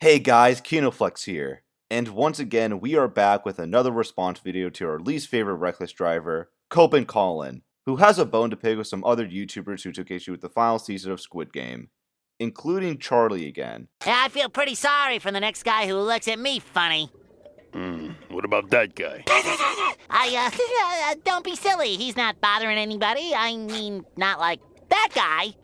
Hey guys, Kinoflex here, and once again we are back with another response video to our least favorite reckless driver, Colin, who has a bone to pick with some other YouTubers who took issue with the final season of Squid Game, including Charlie again. Yeah, I feel pretty sorry for the next guy who looks at me funny. What about that guy? Don't be silly. He's not bothering anybody. I mean, not like that guy.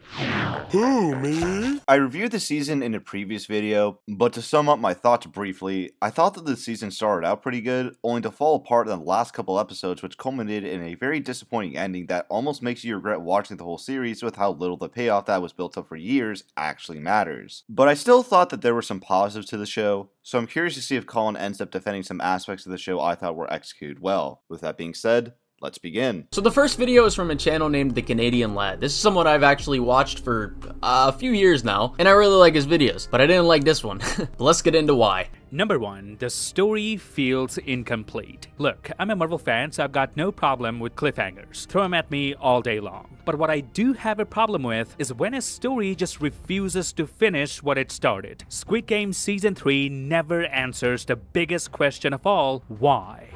Who, me? I reviewed the season in a previous video, but to sum up my thoughts briefly, I thought that the season started out pretty good, only to fall apart in the last couple episodes, which culminated in a very disappointing ending that almost makes you regret watching the whole series with how little the payoff that was built up for years actually matters. But I still thought that there were some positives to the show, so I'm curious to see if Colin ends up defending some aspects of the show I thought were executed well. With that being said, let's begin. So the first video is from a channel named The Canadian Lad. This is someone I've actually watched for a few years now, and I really like his videos, but I didn't like this one. Let's get into why. Number 1, the story feels incomplete. Look, I'm a Marvel fan, so I've got no problem with cliffhangers. Throw them at me all day long. But what I do have a problem with is when a story just refuses to finish what it started. Squid Game Season 3 never answers the biggest question of all, why?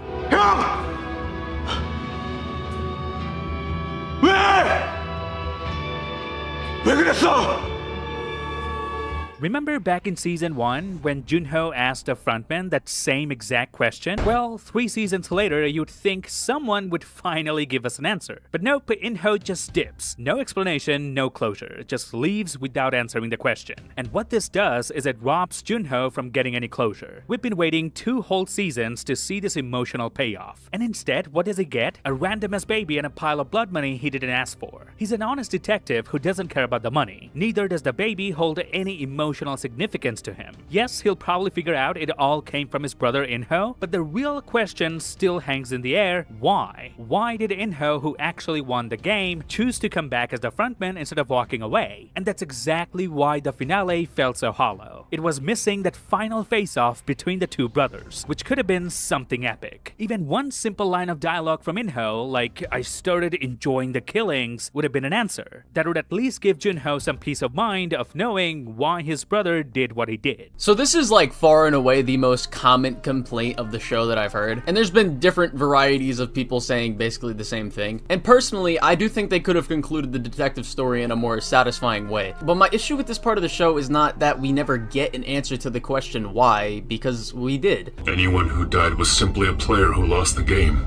Remember back in Season 1 when Junho asked the frontman that same exact question? Well, 3 seasons later, you'd think someone would finally give us an answer. But nope, Inho just dips. No explanation, no closure. Just leaves without answering the question. And what this does is it robs Junho from getting any closure. We've been waiting 2 whole seasons to see this emotional payoff. And instead, what does he get? A random-ass baby and a pile of blood money he didn't ask for. He's an honest detective who doesn't care about the money. Neither does the baby hold any emotional significance to him. Yes, he'll probably figure out it all came from his brother Inho, but the real question still hangs in the air: why? Why did Inho, who actually won the game, choose to come back as the frontman instead of walking away? And that's exactly why the finale felt so hollow. It was missing that final face-off between the two brothers, which could have been something epic. Even one simple line of dialogue from Inho, like "I started enjoying the killings," would have been an answer. That would at least give Junho some peace of mind of knowing why his brother did what he did. So this is like far and away the most common complaint of the show that I've heard, and there's been different varieties of people saying basically the same thing. And personally, I do think they could have concluded the detective story in a more satisfying way. But my issue with this part of the show is not that we never get an answer to the question why, because we did. Anyone who died was simply a player who lost the game.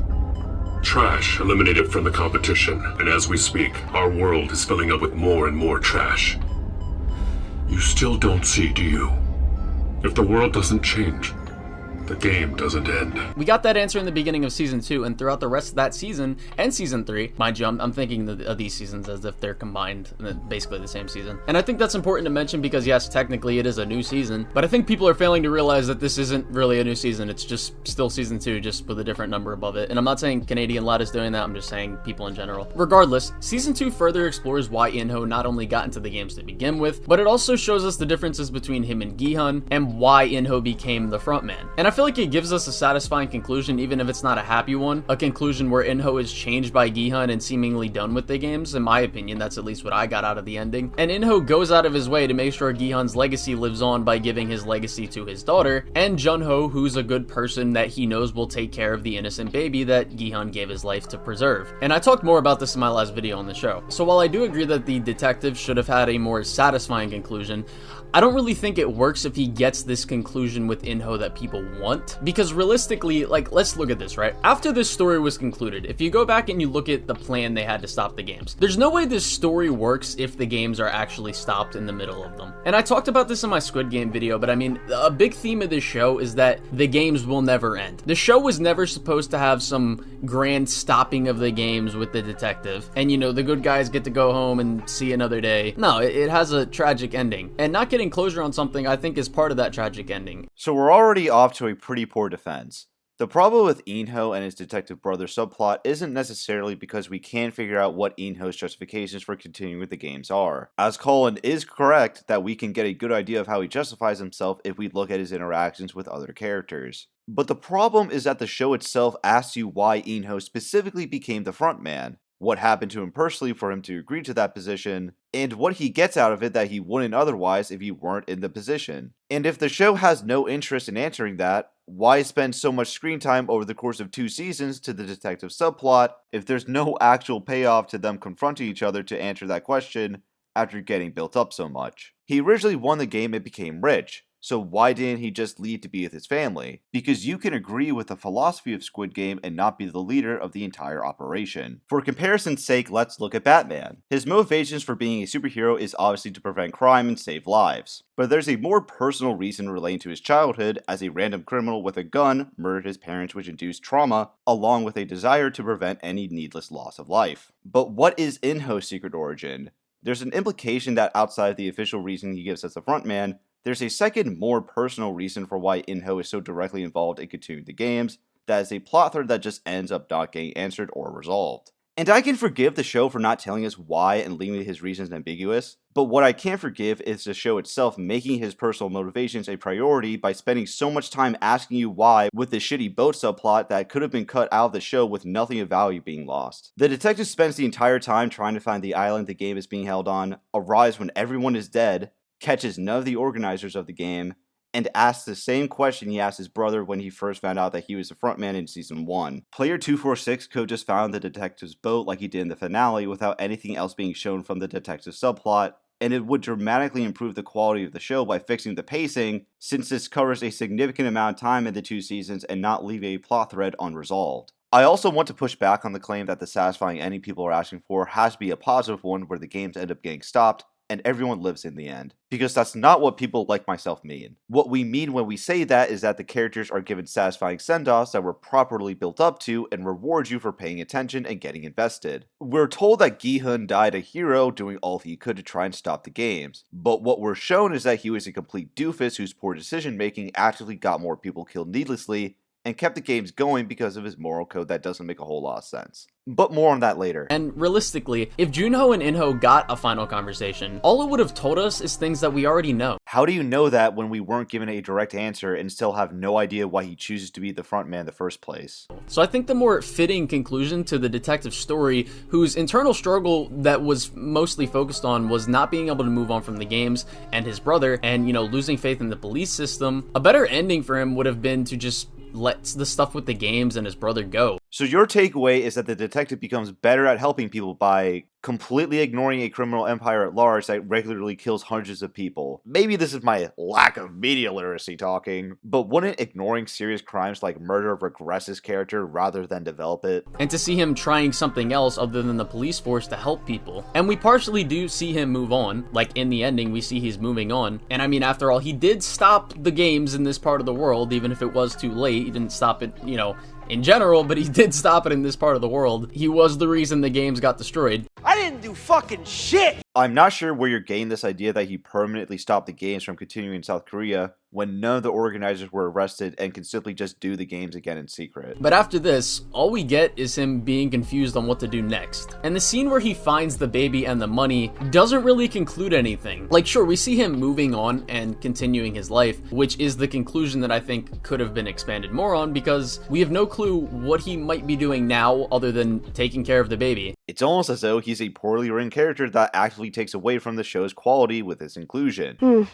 Trash eliminated from the competition, and as we speak, our world is filling up with more and more trash. You still don't see, do you? If the world doesn't change, the game doesn't end. We got that answer in the beginning of Season 2, and throughout the rest of that season, and Season 3, mind you, I'm thinking of these seasons as if they're combined, basically the same season. And I think that's important to mention because, yes, technically it is a new season, but I think people are failing to realize that this isn't really a new season, it's just still Season 2, just with a different number above it. And I'm not saying Canadian Lad is doing that, I'm just saying people in general. Regardless, Season 2 further explores why Inho not only got into the games to begin with, but it also shows us the differences between him and Gihan, and why Inho became the frontman. And I feel like it gives us a satisfying conclusion, even if it's not a happy one. A conclusion where Inho is changed by Gihan and seemingly done with the games. In my opinion, that's at least what I got out of the ending. And Inho goes out of his way to make sure Gihan's legacy lives on by giving his legacy to his daughter, and Junho, who's a good person that he knows will take care of the innocent baby that Gihan gave his life to preserve. And I talked more about this in my last video on the show. So while I do agree that the detective should have had a more satisfying conclusion, I don't really think it works if he gets this conclusion with Inho that people want. Because realistically, like, let's look at this, right? After this story was concluded, if you go back and you look at the plan they had to stop the games, there's no way this story works if the games are actually stopped in the middle of them. And I talked about this in my Squid Game video, but I mean, a big theme of this show is that the games will never end. The show was never supposed to have some grand stopping of the games with the detective, and you know, the good guys get to go home and see another day. No, it has a tragic ending. And not getting closure on something, I think, is part of that tragic ending. So we're already off to a pretty poor defense. The problem with Inho and his detective brother subplot isn't necessarily because we can't figure out what Inho's justifications for continuing with the games are, as Colin is correct that we can get a good idea of how he justifies himself if we look at his interactions with other characters. But the problem is that the show itself asks you why Inho specifically became the frontman. what happened to him personally for him to agree to that position, and what he gets out of it that he wouldn't otherwise if he weren't in the position. And if the show has no interest in answering that, why spend so much screen time over the course of 2 seasons to the detective subplot if there's no actual payoff to them confronting each other to answer that question after getting built up so much? He originally won the game and became rich, so why didn't he just leave to be with his family? Because you can agree with the philosophy of Squid Game and not be the leader of the entire operation. For comparison's sake, let's look at Batman. His motivations for being a superhero is obviously to prevent crime and save lives. But there's a more personal reason relating to his childhood, as a random criminal with a gun murdered his parents, which induced trauma, along with a desire to prevent any needless loss of life. But what is In-Ho's secret origin? There's an implication that outside of the official reason he gives as the frontman, there's a second, more personal reason for why In-Ho is so directly involved in continuing the games, that is a plot thread that just ends up not getting answered or resolved. And I can forgive the show for not telling us why and leaving his reasons ambiguous, but what I can't forgive is the show itself making his personal motivations a priority by spending so much time asking you why with the shitty boat subplot that could have been cut out of the show with nothing of value being lost. The detective spends the entire time trying to find the island the game is being held on, arrives when everyone is dead, catches none of the organizers of the game, and asks the same question he asked his brother when he first found out that he was the frontman in Season 1. Player 246 could have just found the detective's boat like he did in the finale without anything else being shown from the detective's subplot, and it would dramatically improve the quality of the show by fixing the pacing, since this covers a significant amount of time in the 2 seasons and not leave a plot thread unresolved. I also want to push back on the claim that the satisfying ending people are asking for has to be a positive one where the games end up getting stopped and everyone lives in the end. Because that's not what people like myself mean. What we mean when we say that is that the characters are given satisfying send-offs that were properly built up to and reward you for paying attention and getting invested. We're told that Gi-hun died a hero doing all he could to try and stop the games, but what we're shown is that he was a complete doofus whose poor decision making actually got more people killed needlessly and kept the games going because of his moral code that doesn't make a whole lot of sense. But more on that later. And realistically, if Junho and In-Ho got a final conversation, all it would have told us is things that we already know. How do you know that when we weren't given a direct answer and still have no idea why he chooses to be the front man in the first place? So I think the more fitting conclusion to the detective story, whose internal struggle that was mostly focused on was not being able to move on from the games and his brother and, losing faith in the police system, a better ending for him would have been to just let the stuff with the games and his brother go. So your takeaway is that the detective becomes better at helping people by completely ignoring a criminal empire at large that regularly kills hundreds of people. Maybe this is my lack of media literacy talking, but wouldn't ignoring serious crimes like murder regress his character rather than develop it? And to see him trying something else other than the police force to help people. And we partially do see him move on. Like in the ending, we see he's moving on. And I mean, after all, he did stop the games in this part of the world, even if it was too late. He didn't stop it, in general, but he did stop it in this part of the world. He was the reason the games got destroyed. I didn't do fucking shit! I'm not sure where you're getting this idea that he permanently stopped the games from continuing in South Korea when none of the organizers were arrested and can simply just do the games again in secret. But after this, all we get is him being confused on what to do next. And the scene where he finds the baby and the money doesn't really conclude anything. Like, sure, we see him moving on and continuing his life, which is the conclusion that I think could have been expanded more on because we have no clue what he might be doing now other than taking care of the baby. It's almost as though he's a poorly written character that actively takes away from the show's quality with its inclusion.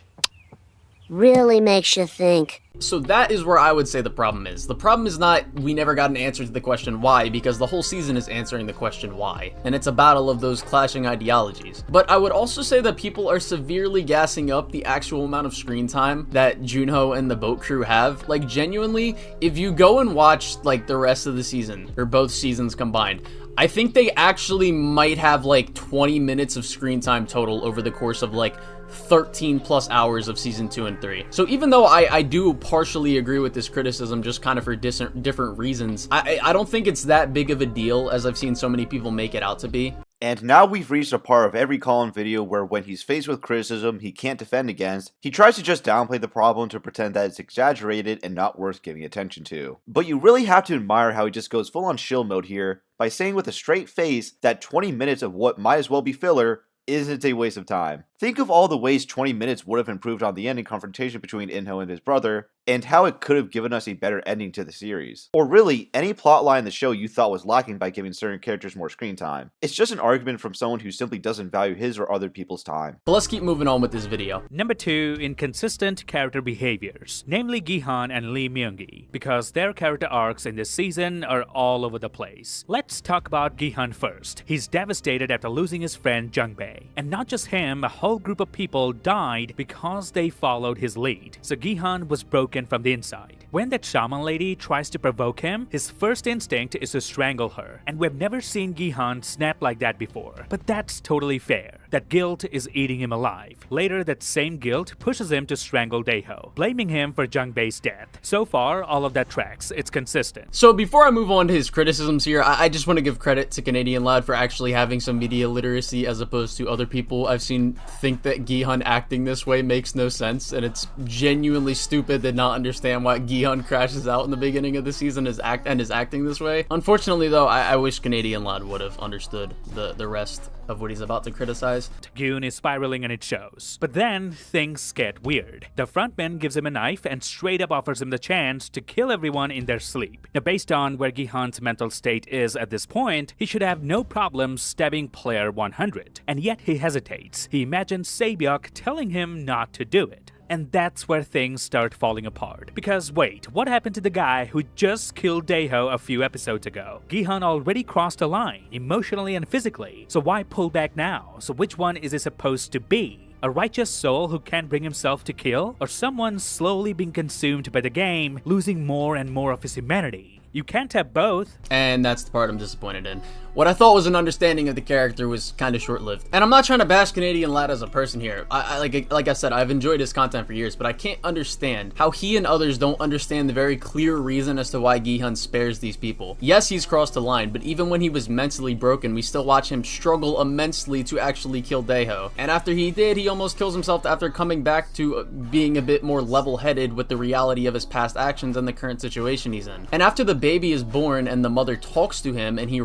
Really makes you think. So that is where I would say the problem is. The problem is not we never got an answer to the question why, because the whole season is answering the question why, and it's a battle of those clashing ideologies. But I would also say that people are severely gassing up the actual amount of screen time that Junho and the boat crew have. Like, genuinely, if you go and watch like the rest of the season, or both seasons combined, I think they actually might have like 20 minutes of screen time total over the course of like 13 plus hours of season 2 and 3. So even though I do partially agree with this criticism just kind of for different reasons, I don't think it's that big of a deal as I've seen so many people make it out to be. And now we've reached a part of every Colin video where when he's faced with criticism he can't defend against, he tries to just downplay the problem to pretend that it's exaggerated and not worth giving attention to. But you really have to admire how he just goes full on shill mode here by saying with a straight face that 20 minutes of what might as well be filler isn't a waste of time. Think of all the ways 20 minutes would have improved on the ending confrontation between Inho and his brother, and how it could have given us a better ending to the series. Or really, any plotline in the show you thought was lacking by giving certain characters more screen time. It's just an argument from someone who simply doesn't value his or other people's time. But let's keep moving on with this video. Number 2, inconsistent character behaviors, namely Gi-hun and Lee Myung-gi, because their character arcs in this season are all over the place. Let's talk about Gi-hun first. He's devastated after losing his friend Jung-bae. And not just him, a whole group of people died because they followed his lead. So Gi-hun was broken from the inside. When that shaman lady tries to provoke him, his first instinct is to strangle her. And we've never seen Gi-hun snap like that before. But that's totally fair. That guilt is eating him alive. Later, that same guilt pushes him to strangle Daeho, blaming him for Jung-bae's death. So far, all of that tracks. It's consistent. So before I move on to his criticisms here, I just want to give credit to Canadian Lad for actually having some media literacy as opposed to other people I've seen think that Gi-hun acting this way makes no sense, and it's genuinely stupid to not understand why Gi-hun crashes out in the beginning of the season is acting this way. Unfortunately though, I wish Canadian Lad would have understood the rest of what he's about to criticize. Gyun is spiraling and it shows. But then, things get weird. The frontman gives him a knife and straight up offers him the chance to kill everyone in their sleep. Now, based on where Gi-hun's mental state is at this point, he should have no problem stabbing player 100. And yet he hesitates. He imagines Sae-byuk telling him not to do it. And that's where things start falling apart. Because wait, what happened to the guy who just killed Daeho a few episodes ago? Gi-hun already crossed a line, emotionally and physically. So why pull back now? So which one is he supposed to be? A righteous soul who can't bring himself to kill? Or someone slowly being consumed by the game, losing more and more of his humanity? You can't have both. And that's the part I'm disappointed in. What I thought was an understanding of the character was kind of short-lived. And I'm not trying to bash Canadian Lad as a person here. Like I said, I've enjoyed his content for years, but I can't understand how he and others don't understand the very clear reason as to why Gi-hun spares these people. Yes, he's crossed the line, but even when he was mentally broken, we still watch him struggle immensely to actually kill Daeho. And after he did, he almost kills himself after coming back to being a bit more level-headed with the reality of his past actions and the current situation he's in. And after the baby is born and the mother talks to him and he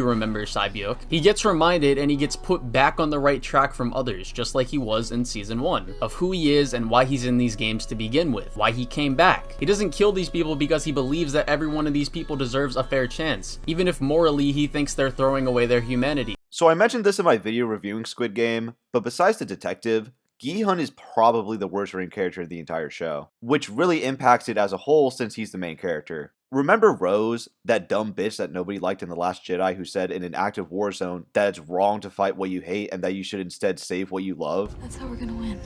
remembers Sae-byuk, he gets reminded and he gets put back on the right track from others, just like he was in season 1, of who he is and why he's in these games to begin with, why he came back. He doesn't kill these people because he believes that every one of these people deserves a fair chance, even if morally he thinks they're throwing away their humanity. So I mentioned this in my video reviewing Squid Game, but besides the detective, Gi-hun is probably the worst written character in the entire show, which really impacts it as a whole since he's the main character. Remember Rose, that dumb bitch that nobody liked in The Last Jedi who said in an active war zone that it's wrong to fight what you hate and that you should instead save what you love? That's how we're gonna win.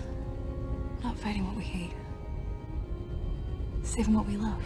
Not fighting what we hate. Saving what we love.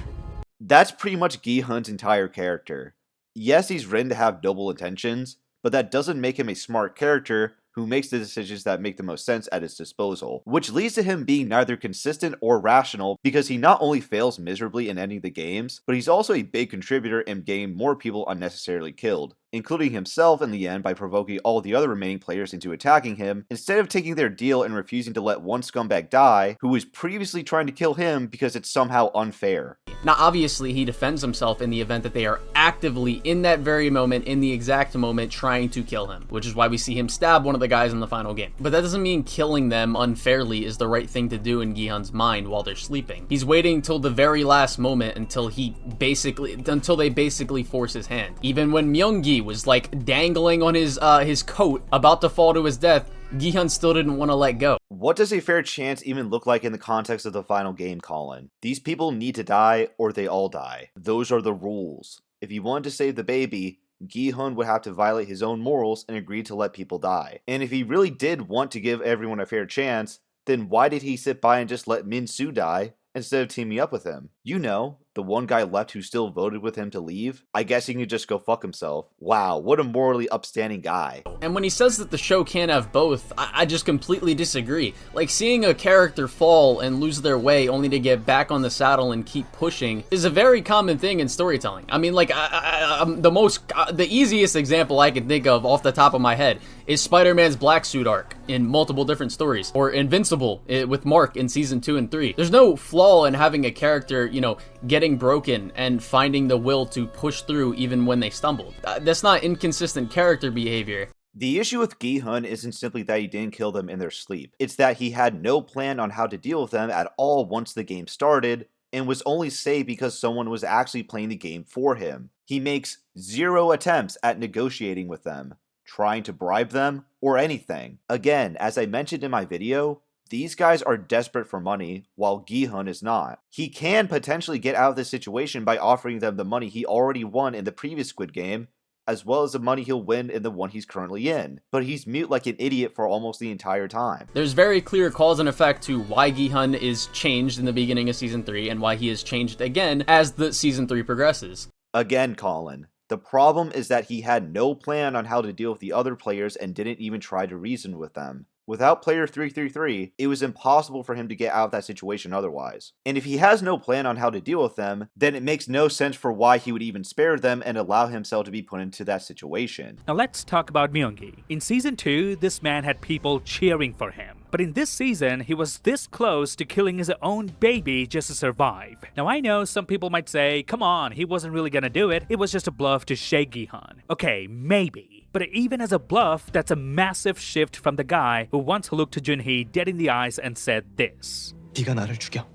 That's pretty much Gi-hun's entire character. Yes, he's written to have noble intentions, but that doesn't make him a smart character who makes the decisions that make the most sense at his disposal, which leads to him being neither consistent or rational because he not only fails miserably in ending the games, but he's also a big contributor in getting more people unnecessarily killed, including himself in the end by provoking all the other remaining players into attacking him, instead of taking their deal and refusing to let one scumbag die who was previously trying to kill him because it's somehow unfair. Now obviously he defends himself in the event that they are actively in that very moment, in the exact moment, trying to kill him, which is why we see him stab one of the guys in the final game. But that doesn't mean killing them unfairly is the right thing to do in Gi-hun's mind while they're sleeping. He's waiting until the very last moment until they basically force his hand. Even when Myung-gi was like dangling on his coat about to fall to his death, Gi-hun still didn't want to let go. What does a fair chance even look like in the context of the final game, Colin? These people need to die or they all die. Those are the rules. If he wanted to save the baby, Gi-hun would have to violate his own morals and agree to let people die. And if he really did want to give everyone a fair chance, then why did he sit by and just let Min-soo die instead of teaming up with him? You know, the one guy left who still voted with him to leave? I guess he could just go fuck himself. Wow, what a morally upstanding guy. And when he says that the show can't have both, I just completely disagree. Like, seeing a character fall and lose their way only to get back on the saddle and keep pushing is a very common thing in storytelling. I mean, like, the easiest example I can think of off the top of my head is Spider-Man's Black Suit arc in multiple different stories, or Invincible with Mark in season 2 and 3. There's no flaw in having a character, you know, getting broken and finding the will to push through even when they stumbled. That's not inconsistent character behavior. The issue with Gi-hun isn't simply that he didn't kill them in their sleep, it's that he had no plan on how to deal with them at all once the game started, and was only saved because someone was actually playing the game for him. He makes 0 attempts at negotiating with them, trying to bribe them, or anything. Again, as I mentioned in my video, these guys are desperate for money, while Gi-hun is not. He can potentially get out of this situation by offering them the money he already won in the previous Squid Game, as well as the money he'll win in the one he's currently in. But he's mute like an idiot for almost the entire time. There's very clear cause and effect to why Gi-hun is changed in the beginning of Season 3 and why he is changed again as the Season 3 progresses. Again, Colin, the problem is that he had no plan on how to deal with the other players and didn't even try to reason with them. Without player 333, it was impossible for him to get out of that situation otherwise. And if he has no plan on how to deal with them, then it makes no sense for why he would even spare them and allow himself to be put into that situation. Now let's talk about Myung-gi. In Season 2, this man had people cheering for him. But in this season, he was this close to killing his own baby just to survive. Now I know some people might say, come on, he wasn't really gonna do it. It was just a bluff to shake Gi-hun. Okay, maybe. But even as a bluff, that's a massive shift from the guy who once looked Junhee dead in the eyes and said this. 네가 나를 죽여.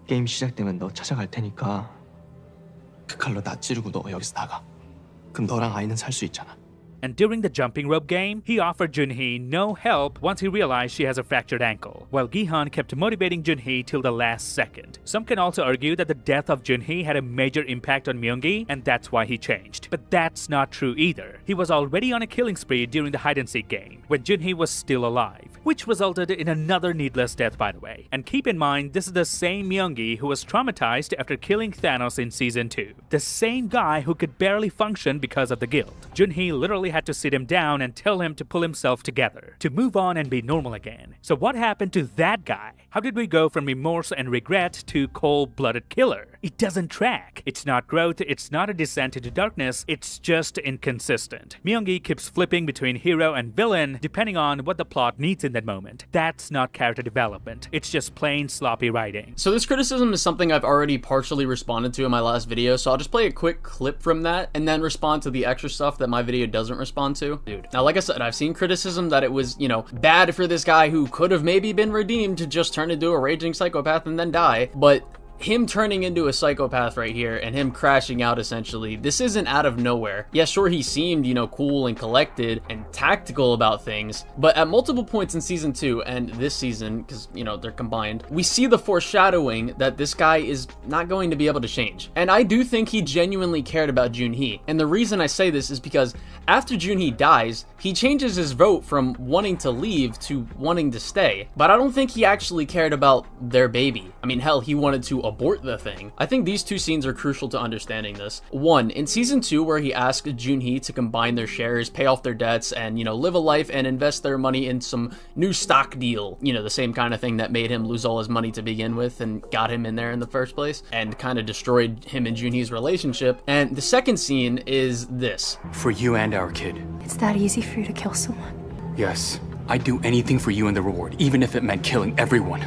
게임 시작되면 너 찾아갈 테니까 그 칼로 나 찌르고 너 여기서 나가. 그럼 너랑 아이는 살 수 있잖아. And during the jumping rope game, he offered Junhee no help once he realized she has a fractured ankle, while Gi-hun kept motivating Junhee till the last second. Some can also argue that the death of Junhee had a major impact on Myung-gi, and that's why he changed. But that's not true either. He was already on a killing spree during the hide-and-seek game, when Junhee was still alive, which resulted in another needless death, by the way. And keep in mind, this is the same Myung-gi who was traumatized after killing Thanos in Season 2. The same guy who could barely function because of the guilt. Junhee literally had to sit him down and tell him to pull himself together, to move on and be normal again. So what happened to that guy? How did we go from remorse and regret to cold-blooded killer? It doesn't track. It's not growth, it's not a descent into darkness, it's just inconsistent. Myung-gi keeps flipping between hero and villain depending on what the plot needs in that moment. That's not character development. It's just plain sloppy writing. So this criticism is something I've already partially responded to in my last video, so I'll just play a quick clip from that and then respond to the extra stuff that my video doesn't respond to. Dude, now like I said, I've seen criticism that it was, bad for this guy who could have maybe been redeemed to just turn into a raging psychopath and then die, but him turning into a psychopath right here and him crashing out essentially, this isn't out of nowhere. Yeah, sure, he seemed, cool and collected and tactical about things, but at multiple points in Season 2 and this season, because, they're combined, we see the foreshadowing that this guy is not going to be able to change. And I do think he genuinely cared about Junhee. And the reason I say this is because after Junhee dies, he changes his vote from wanting to leave to wanting to stay. But I don't think he actually cared about their baby. I mean, hell, he wanted to abort the thing. I think these two scenes are crucial to understanding this. One, in Season 2 where he asked Junhee to combine their shares, pay off their debts, and, live a life and invest their money in some new stock deal. The same kind of thing that made him lose all his money to begin with and got him in there in the first place and kind of destroyed him and Junhee's relationship. And the second scene is this. For you and our kid. It's that easy for you to kill someone. Yes. I'd do anything for you and the reward, even if it meant killing everyone.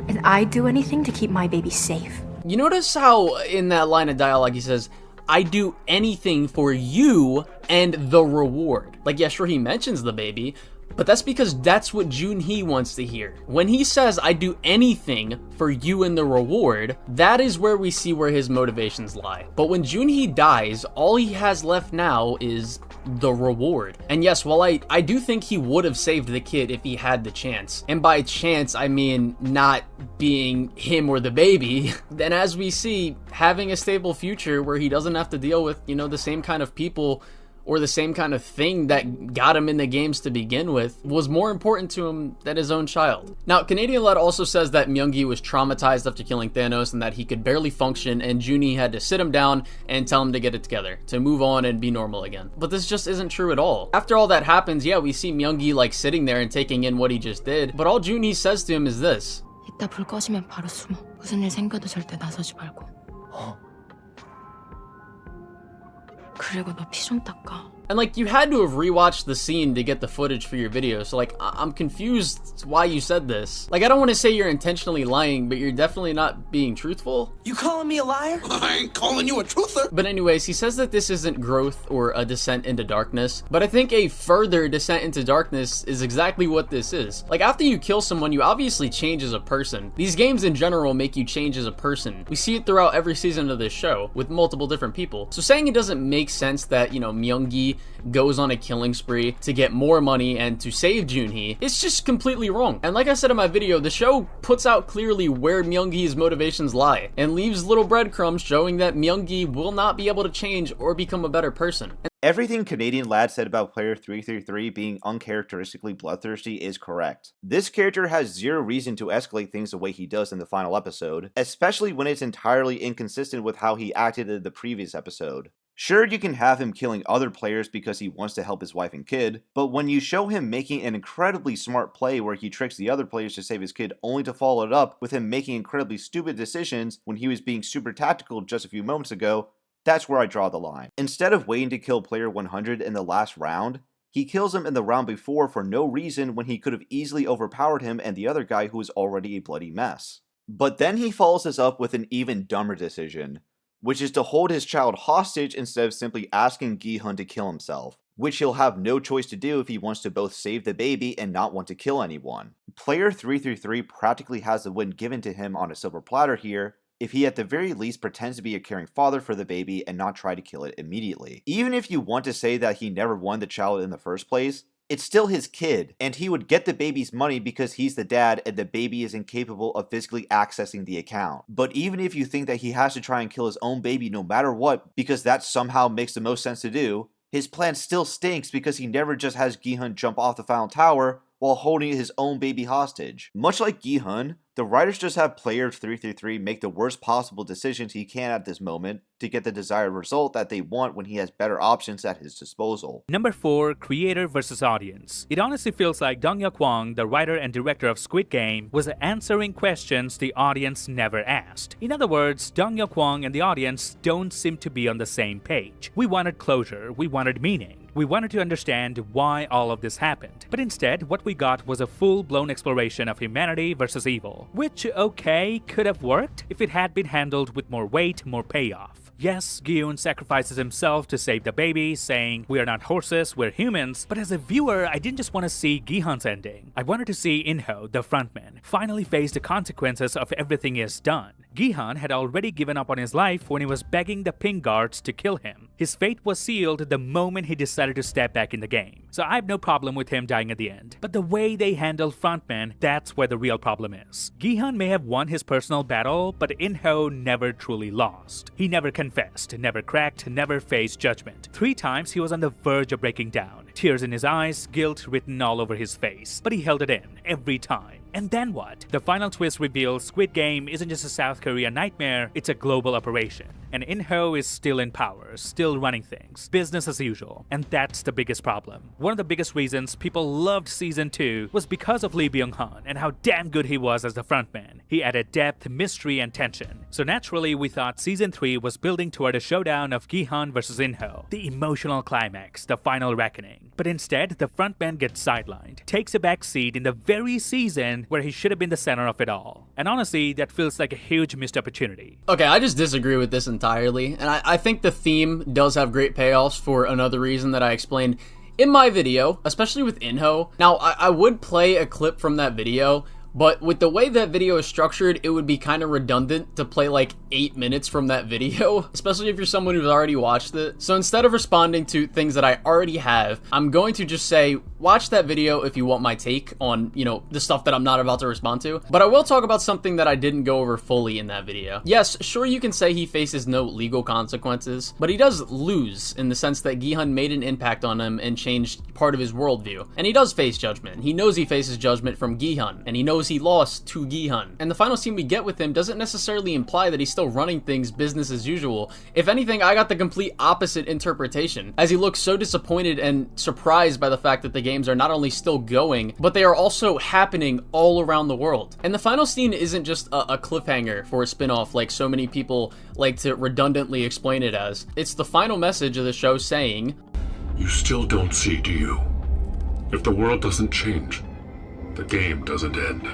And I'd do anything to keep my baby safe. You notice how in that line of dialogue he says, I do anything for you and the reward. Like, yeah, sure, he mentions the baby, but that's because that's what Junhee wants to hear. When he says, I do anything for you and the reward, that is where we see where his motivations lie. But when Junhee dies, all he has left now is the reward. And yes, while I do think he would have saved the kid if he had the chance, and by chance I mean not being him or the baby, then as we see, having a stable future where he doesn't have to deal with, the same kind of people or the same kind of thing that got him in the games to begin with was more important to him than his own child. Now, Canadian Lad also says that Myung-gi was traumatized after killing Thanos and that he could barely function, and Junhee had to sit him down and tell him to get it together, to move on and be normal again. But this just isn't true at all. After all that happens, yeah, we see Myung-gi sitting there and taking in what he just did, but all Junhee says to him is this. 이따 불 꺼지면 바로 숨어. 무슨 일 생겨도 절대 나서지 말고. 그리고 너 피 좀 닦아. And like, you had to have rewatched the scene to get the footage for your video, so like, I'm confused why you said this. Like, I don't want to say you're intentionally lying, but you're definitely not being truthful. You calling me a liar? I ain't calling you a truther. But anyways, he says that this isn't growth or a descent into darkness, but I think a further descent into darkness is exactly what this is. Like, after you kill someone, you obviously change as a person. These games in general make you change as a person. We see it throughout every season of this show with multiple different people. So saying it doesn't make sense that, you know, Myung-gi goes on a killing spree to get more money and to save Junhee, it's just completely wrong. And like I said in my video, the show puts out clearly where Myung-gi's motivations lie and leaves little breadcrumbs showing that Myung-gi will not be able to change or become a better person. Everything Canadian Lad said about player 333 being uncharacteristically bloodthirsty is correct. This character has zero reason to escalate things the way he does in the final episode, especially when it's entirely inconsistent with how he acted in the previous episode. Sure, you can have him killing other players because he wants to help his wife and kid, but when you show him making an incredibly smart play where he tricks the other players to save his kid only to follow it up with him making incredibly stupid decisions when he was being super tactical just a few moments ago, that's where I draw the line. Instead of waiting to kill player 100 in the last round, he kills him in the round before for no reason when he could have easily overpowered him and the other guy who was already a bloody mess. But then he follows this up with an even dumber decision, which is to hold his child hostage instead of simply asking Gi-hun to kill himself, which he'll have no choice to do if he wants to both save the baby and not want to kill anyone. Player 333 practically has the win given to him on a silver platter here, if he at the very least pretends to be a caring father for the baby and not try to kill it immediately. Even if you want to say that he never won the child in the first place, it's still his kid, and he would get the baby's money because he's the dad and the baby is incapable of physically accessing the account. But even if you think that he has to try and kill his own baby no matter what because that somehow makes the most sense to do, his plan still stinks because he never just has Gi-hun jump off the final tower while holding his own baby hostage. Much like Gi-hun, the writers just have player 333 make the worst possible decisions he can at this moment to get the desired result that they want when he has better options at his disposal. Number 4, creator versus audience. It honestly feels like Dong-hyuk Kwang, the writer and director of Squid Game, was answering questions the audience never asked. In other words, Dong-hyuk Kwang and the audience don't seem to be on the same page. We wanted closure, we wanted meaning. We wanted to understand why all of this happened. But instead, what we got was a full-blown exploration of humanity versus evil. Which, okay, could have worked if it had been handled with more weight, more payoff. Yes, Gi-hun sacrifices himself to save the baby, saying, "We are not horses, we're humans." But as a viewer, I didn't just want to see Gi-hun's ending. I wanted to see In-ho, the frontman, finally face the consequences of everything he has done. Gi-hun had already given up on his life when he was begging the pink guards to kill him. His fate was sealed the moment he decided to step back in the game. So I have no problem with him dying at the end. But the way they handle frontman, that's where the real problem is. Gi-hun may have won his personal battle, but In-ho never truly lost. He never confessed, never cracked, never faced judgment. 3 times he was on the verge of breaking down. Tears in his eyes, guilt written all over his face. But he held it in, every time. And then what? The final twist reveals Squid Game isn't just a South Korea nightmare, it's a global operation. And In-ho is still in power, still running things, business as usual. And that's the biggest problem. One of the biggest reasons people loved Season 2 was because of Lee Byung-hun and how damn good he was as the frontman. He added depth, mystery, and tension. So naturally, we thought Season 3 was building toward a showdown of Gi-hun versus In-ho, the emotional climax, the final reckoning. But instead, the frontman gets sidelined, takes a back seat in the very season where he should have been the center of it all. And honestly, that feels like a huge missed opportunity. Okay, I just disagree with this entirely, and I think the theme does have great payoffs for another reason that I explained in my video, especially with In-ho. Now, I would play a clip from that video, but with the way that video is structured, it would be kind of redundant to play like 8 minutes from that video, especially if you're someone who's already watched it. So instead of responding to things that I already have, I'm going to just say, watch that video if you want my take on, you know, the stuff that I'm not about to respond to. But I will talk about something that I didn't go over fully in that video. Yes, sure, you can say he faces no legal consequences, but he does lose in the sense that Gi-hun made an impact on him and changed part of his worldview. And he does face judgment. He knows he faces judgment from Gi-hun, and he knows he lost to Gi-hun. And the final scene we get with him doesn't necessarily imply that he's still running things business as usual. If anything, I got the complete opposite interpretation, as he looks so disappointed and surprised by the fact that the games are not only still going, but they are also happening all around the world. And the final scene isn't just a cliffhanger for a spin-off like so many people like to redundantly explain it as. It's the final message of the show saying, You still don't see, do you? If the world doesn't change, the game doesn't end.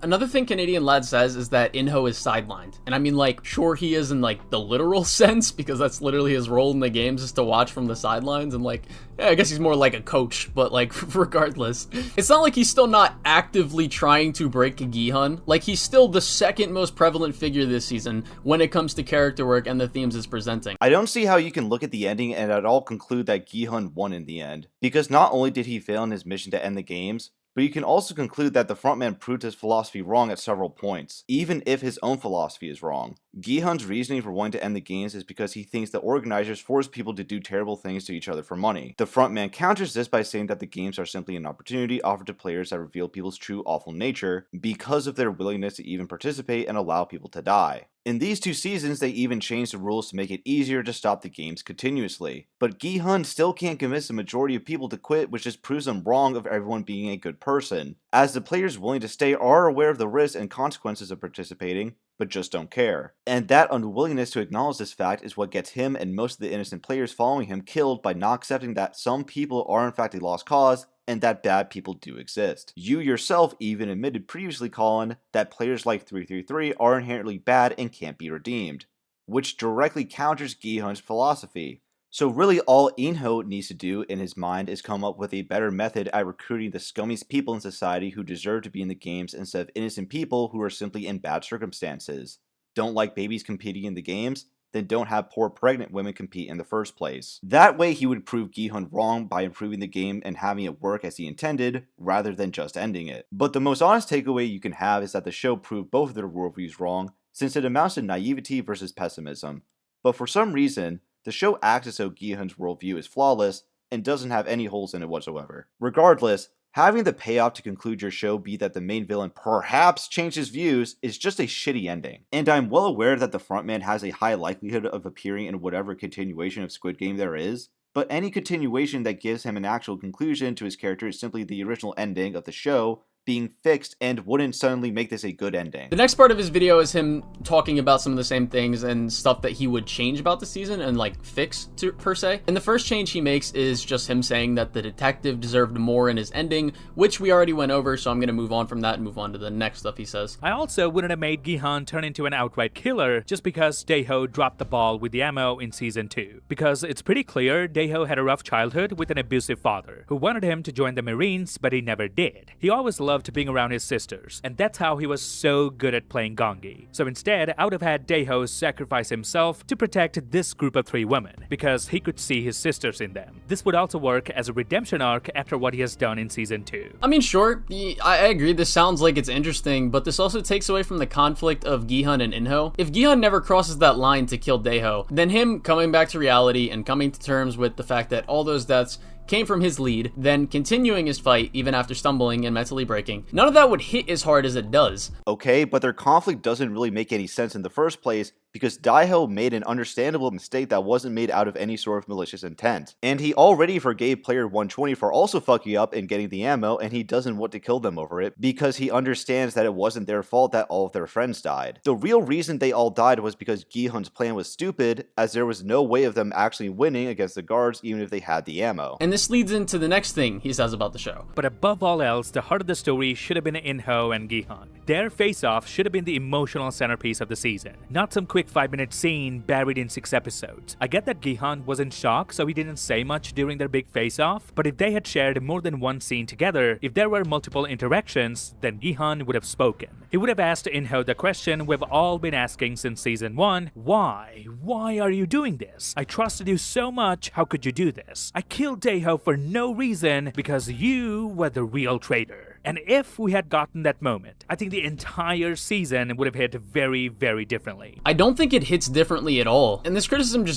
Another thing Canadian Lad says is that Inho is sidelined. And I mean, like, sure he is in, like, the literal sense, because that's literally his role in the games, is to watch from the sidelines, and, like, yeah, I guess he's more like a coach, but, like, regardless. It's not like he's still not actively trying to break Gi-hun. Like, he's still the second most prevalent figure this season when it comes to character work and the themes it's presenting. I don't see how you can look at the ending and at all conclude that Gi-hun won in the end, because not only did he fail in his mission to end the games, but you can also conclude that the frontman proved his philosophy wrong at several points, even if his own philosophy is wrong. Gi-hun's reasoning for wanting to end the games is because he thinks the organizers force people to do terrible things to each other for money. The frontman counters this by saying that the games are simply an opportunity offered to players that reveal people's true awful nature because of their willingness to even participate and allow people to die. In these 2 seasons, they even changed the rules to make it easier to stop the games continuously. But Gi-hun still can't convince the majority of people to quit, which just proves them wrong of everyone being a good person, as the players willing to stay are aware of the risks and consequences of participating, but just don't care. And that unwillingness to acknowledge this fact is what gets him and most of the innocent players following him killed by not accepting that some people are in fact a lost cause, and that bad people do exist. You yourself even admitted previously, Colin, that players like 333 are inherently bad and can't be redeemed, which directly counters Gi-hun's philosophy. So really all Inho needs to do in his mind is come up with a better method at recruiting the scummiest people in society who deserve to be in the games instead of innocent people who are simply in bad circumstances. Don't like babies competing in the games? Then don't have poor pregnant women compete in the first place. That way he would prove Gi-hun wrong by improving the game and having it work as he intended, rather than just ending it. But the most honest takeaway you can have is that the show proved both of their worldviews wrong, since it amounts to naivety versus pessimism. But for some reason, the show acts as though Gi-hun's worldview is flawless and doesn't have any holes in it whatsoever. Regardless, having the payoff to conclude your show be that the main villain perhaps changed his views is just a shitty ending. And I'm well aware that the frontman has a high likelihood of appearing in whatever continuation of Squid Game there is, but any continuation that gives him an actual conclusion to his character is simply the original ending of the show being fixed and wouldn't suddenly make this a good ending. The next part of his video is him talking about some of the same things and stuff that he would change about the season and like fix per se. And the first change he makes is just him saying that the detective deserved more in his ending, which we already went over, so I'm gonna move on from that and move on to the next stuff he says. I also wouldn't have made Gi-hun turn into an outright killer just because Daeho dropped the ball with the ammo in season 2. Because it's pretty clear Daeho had a rough childhood with an abusive father who wanted him to join the Marines, but he never did. He always loved being around his sisters, and that's how he was so good at playing Gongi. So instead, I would have had Daeho sacrifice himself to protect this group of 3 women, because he could see his sisters in them. This would also work as a redemption arc after what he has done in season 2. I mean, sure, I agree, this sounds like it's interesting, but this also takes away from the conflict of Gi-hun and Inho. If Gi-hun never crosses that line to kill Daeho, then him coming back to reality and coming to terms with the fact that all those deaths came from his lead, then continuing his fight even after stumbling and mentally breaking, none of that would hit as hard as it does. Okay, but their conflict doesn't really make any sense in the first place because Daeho made an understandable mistake that wasn't made out of any sort of malicious intent. And he already forgave player 120 for also fucking up and getting the ammo, and he doesn't want to kill them over it because he understands that it wasn't their fault that all of their friends died. The real reason they all died was because Gi-hun's plan was stupid, as there was no way of them actually winning against the guards even if they had the ammo. And this leads into the next thing he says about the show. But above all else, the heart of the story should have been Inho and Gi-hun. Their face-off should have been the emotional centerpiece of the season, not some quick 5-minute scene buried in 6 episodes. I get that Gi-hun was in shock, so he didn't say much during their big face-off, but if they had shared more than one scene together, if there were multiple interactions, then Gi-hun would have spoken. He would have asked Inho the question we've all been asking since season 1, why? Why are you doing this? I trusted you so much, how could you do this? I killed Daeho for no reason because you were the real traitor. And if we had gotten that moment, I think the entire season would have hit very, very differently. I don't think it hits differently at all. And this criticism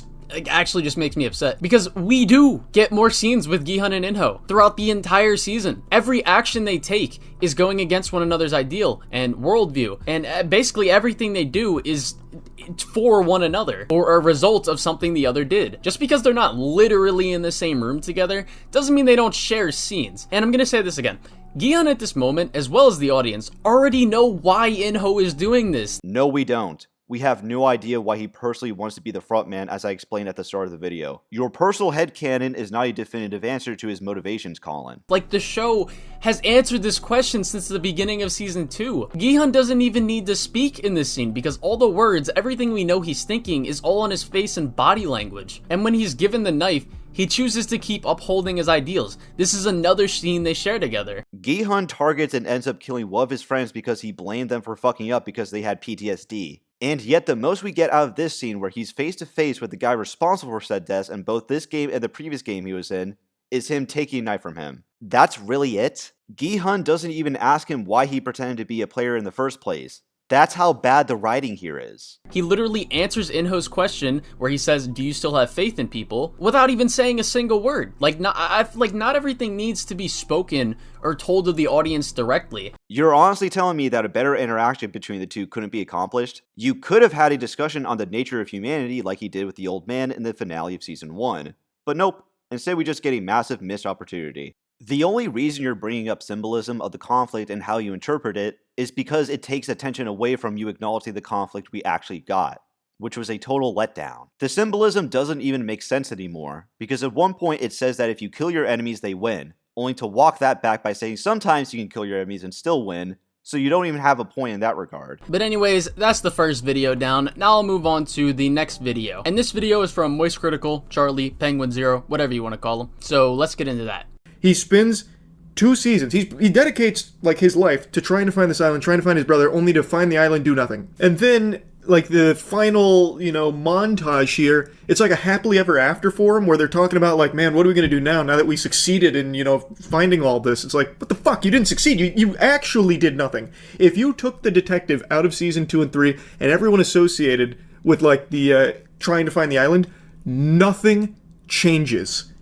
actually just makes me upset because we do get more scenes with Gi-hun and Inho throughout the entire season. Every action they take is going against one another's ideal and worldview. And basically everything they do is for one another or a result of something the other did. Just because they're not literally in the same room together doesn't mean they don't share scenes. And I'm gonna say this again. Gi-hun at this moment, as well as the audience, already know why Inho is doing this. No, we don't. We have no idea why he personally wants to be the frontman, as I explained at the start of the video. Your personal headcanon is not a definitive answer to his motivations, Colin. Like, the show has answered this question since the beginning of season 2. Gi-hun doesn't even need to speak in this scene because all the words, everything we know he's thinking is all on his face and body language. And when he's given the knife, he chooses to keep upholding his ideals. This is another scene they share together. Gi-hun targets and ends up killing one of his friends because he blamed them for fucking up because they had PTSD. And yet the most we get out of this scene, where he's face to face with the guy responsible for said deaths in both this game and the previous game he was in, is him taking a knife from him. That's really it? Gi-hun doesn't even ask him why he pretended to be a player in the first place. That's how bad the writing here is. He literally answers Inho's question where he says, "Do you still have faith in people?" without even saying a single word. Not everything needs to be spoken or told to the audience directly. You're honestly telling me that a better interaction between the two couldn't be accomplished? You could have had a discussion on the nature of humanity like he did with the old man in the finale of season 1. But nope, instead we just get a massive missed opportunity. The only reason you're bringing up symbolism of the conflict and how you interpret it is because it takes attention away from you acknowledging the conflict we actually got, which was a total letdown. The symbolism doesn't even make sense anymore, because at one point it says that if you kill your enemies, they win, only to walk that back by saying sometimes you can kill your enemies and still win, so you don't even have a point in that regard. But anyways, that's the first video down. Now I'll move on to the next video. And this video is from Moist Critical, Charlie, Penguin Zero, whatever you want to call him. So let's get into that. He spends 2 seasons. He dedicates like his life to trying to find this island, trying to find his brother, only to find the island, do nothing. And then, like, the final, montage here, it's like a happily ever after for him, where they're talking about, like, man, what are we going to do now that we succeeded in, finding all this? It's like, what the fuck? You didn't succeed. You actually did nothing. If you took the detective out of season 2 and 3 and everyone associated with, like, the trying to find the island, nothing changes.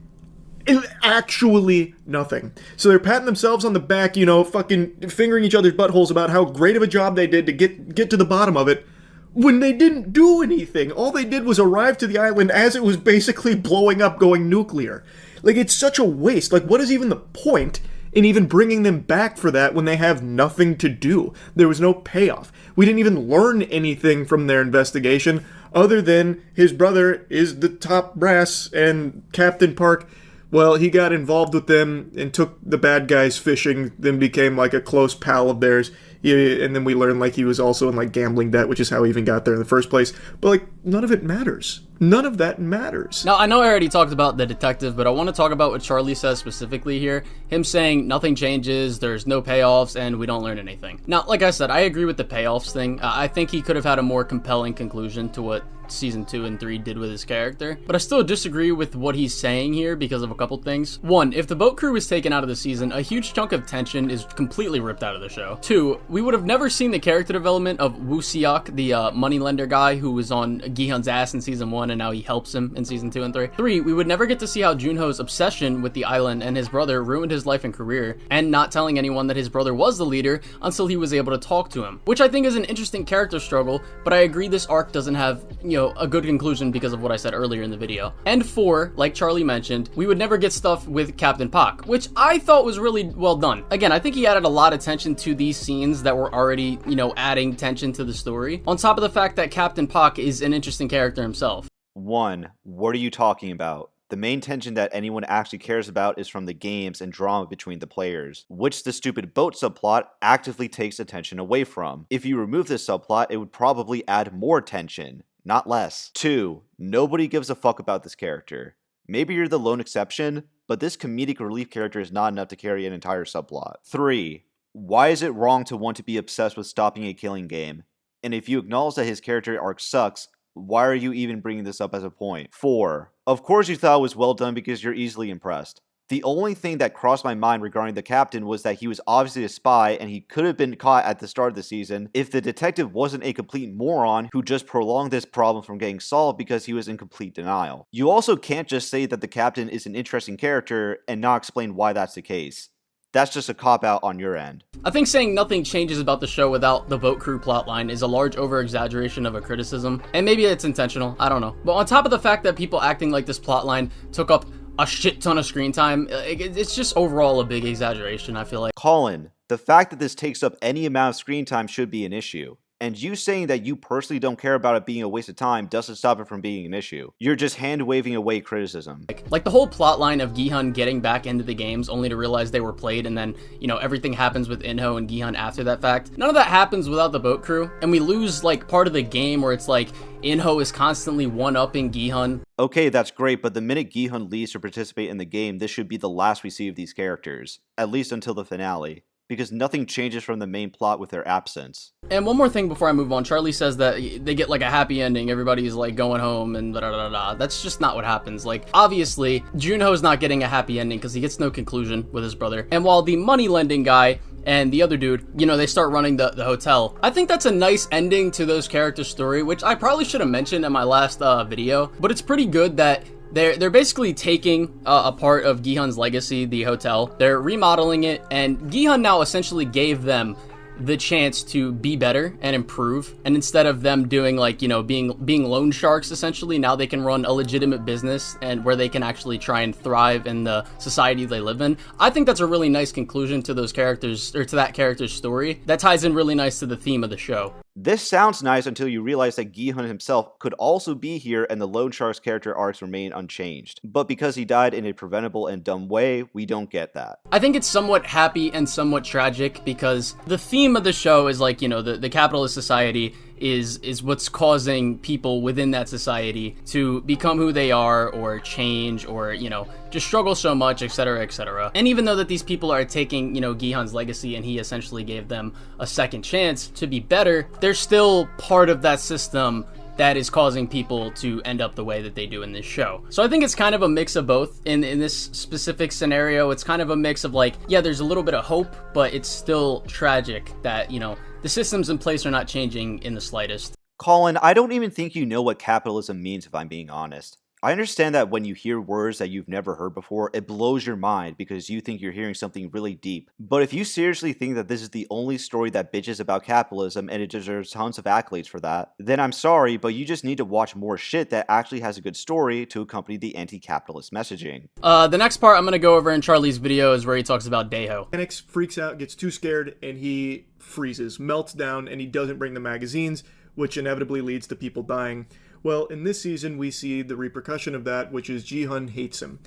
Actually nothing. So they're patting themselves on the back, fucking fingering each other's buttholes about how great of a job they did to get to the bottom of it, when they didn't do anything. All they did was arrive to the island as it was basically blowing up, going nuclear. Like, it's such a waste. Like, what is even the point in even bringing them back for that when they have nothing to do? There was no payoff. We didn't even learn anything from their investigation other than his brother is the top brass and Captain Park, well, he got involved with them and took the bad guys fishing, then became like a close pal of theirs. And then we learned like he was also in like gambling debt, which is how he even got there in the first place. But like, none of it matters. None of that matters. Now, I know I already talked about the detective, but I want to talk about what Charlie says specifically here. Him saying nothing changes, there's no payoffs, and we don't learn anything. Now, like I said, I agree with the payoffs thing. I think he could have had a more compelling conclusion to what season 2 and 3 did with his character, but I still disagree with what he's saying here because of a couple things. 1, if the boat crew was taken out of the season, a huge chunk of tension is completely ripped out of the show. 2, we would have never seen the character development of Woo Seok, the moneylender guy who was on Gi-hun's ass in season 1 and now he helps him in season 2 and 3. 3, we would never get to see how Junho's obsession with the island and his brother ruined his life and career, and not telling anyone that his brother was the leader until he was able to talk to him, which I think is an interesting character struggle, but I agree this arc doesn't have, a good conclusion because of what I said earlier in the video. And 4, like Charlie mentioned, we would never get stuff with Captain Pak, which I thought was really well done. Again, I think he added a lot of tension to these scenes that were already, adding tension to the story, on top of the fact that Captain Pak is an interesting character himself. 1, what are you talking about? The main tension that anyone actually cares about is from the games and drama between the players, which the stupid boat subplot actively takes attention away from. If you remove this subplot, it would probably add more tension, not less. 2, nobody gives a fuck about this character. Maybe you're the lone exception, but this comedic relief character is not enough to carry an entire subplot. 3, why is it wrong to want to be obsessed with stopping a killing game? And if you acknowledge that his character arc sucks, why are you even bringing this up as a point? 4, of course you thought it was well done because you're easily impressed. The only thing that crossed my mind regarding the captain was that he was obviously a spy and he could have been caught at the start of the season if the detective wasn't a complete moron who just prolonged this problem from getting solved because he was in complete denial. You also can't just say that the captain is an interesting character and not explain why that's the case. That's just a cop-out on your end. I think saying nothing changes about the show without the boat crew plotline is a large over-exaggeration of a criticism, and maybe it's intentional, I don't know. But on top of the fact that people acting like this plotline took up a shit ton of screen time, it's just overall a big exaggeration, I feel like. Colin, the fact that this takes up any amount of screen time should be an issue. And you saying that you personally don't care about it being a waste of time doesn't stop it from being an issue. You're just hand-waving away criticism. Like the whole plotline of Gi-hun getting back into the games only to realize they were played, and then, you know, everything happens with In-ho and Gi-hun after that fact. None of that happens without the boat crew, and we lose like part of the game where it's like In-ho is constantly one-upping Gi-hun. Okay, that's great, but the minute Gi-hun leaves to participate in the game, this should be the last we see of these characters, at least until the finale, because nothing changes from the main plot with their absence. And one more thing before I move on, Charlie says that they get like a happy ending, everybody's like going home and da da da da. That's just not what happens. Like, obviously, Junho's not getting a happy ending because he gets no conclusion with his brother. And while the money lending guy and the other dude, you know, they start running the hotel. I think that's a nice ending to those characters' story, which I probably should have mentioned in my last video, but it's pretty good that they're basically taking a part of Gi-hun's legacy, the hotel. They're remodeling it, and Gi-hun now essentially gave them the chance to be better and improve. And instead of them doing like, you know, being loan sharks, essentially, now they can run a legitimate business and where they can actually try and thrive in the society they live in. I think that's a really nice conclusion to those characters, or to that character's story. That ties in really nice to the theme of the show. This sounds nice until you realize that Gi-hun himself could also be here and the Loan Shark's character arcs remain unchanged. But because he died in a preventable and dumb way, we don't get that. I think it's somewhat happy and somewhat tragic because the theme of the show is like, you know, the capitalist society is what's causing people within that society to become who they are or change or, you know, just struggle so much, etc., etc. And even though that these people are taking, you know, Gi-hun's legacy and he essentially gave them a second chance to be better, they're still part of that system that is causing people to end up the way that they do in this show. So I think it's kind of a mix of both. In this specific scenario, it's kind of a mix of like, yeah, there's a little bit of hope, but it's still tragic that, you know, the systems in place are not changing in the slightest. Colin, I don't even think you know what capitalism means, if I'm being honest. I understand that when you hear words that you've never heard before, it blows your mind because you think you're hearing something really deep. But if you seriously think that this is the only story that bitches about capitalism and it deserves tons of accolades for that, then I'm sorry, but you just need to watch more shit that actually has a good story to accompany the anti-capitalist messaging. The next part I'm going to go over in Charlie's video is where he talks about Daeho. Annex freaks out, gets too scared, and he freezes, melts down, and he doesn't bring the magazines, which inevitably leads to people dying. Well, in this season, we see the repercussion of that, which is Gi-hun hates him.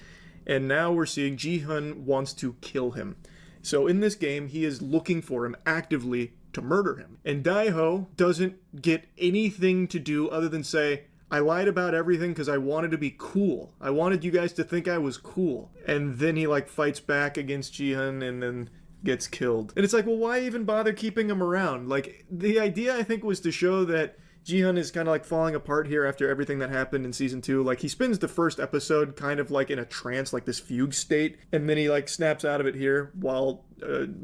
And now we're seeing Gi-hun wants to kill him. So in this game, he is looking for him actively to murder him. And Daeho doesn't get anything to do other than say, I lied about everything because I wanted to be cool. I wanted you guys to think I was cool. And then he like fights back against Gi-hun and then gets killed. And it's like, well, why even bother keeping him around? Like, the idea, I think, was to show that Gi-hun is kind of like falling apart here after everything that happened in season 2. Like, he spends the first episode kind of like in a trance, like this fugue state, and then he like snaps out of it here while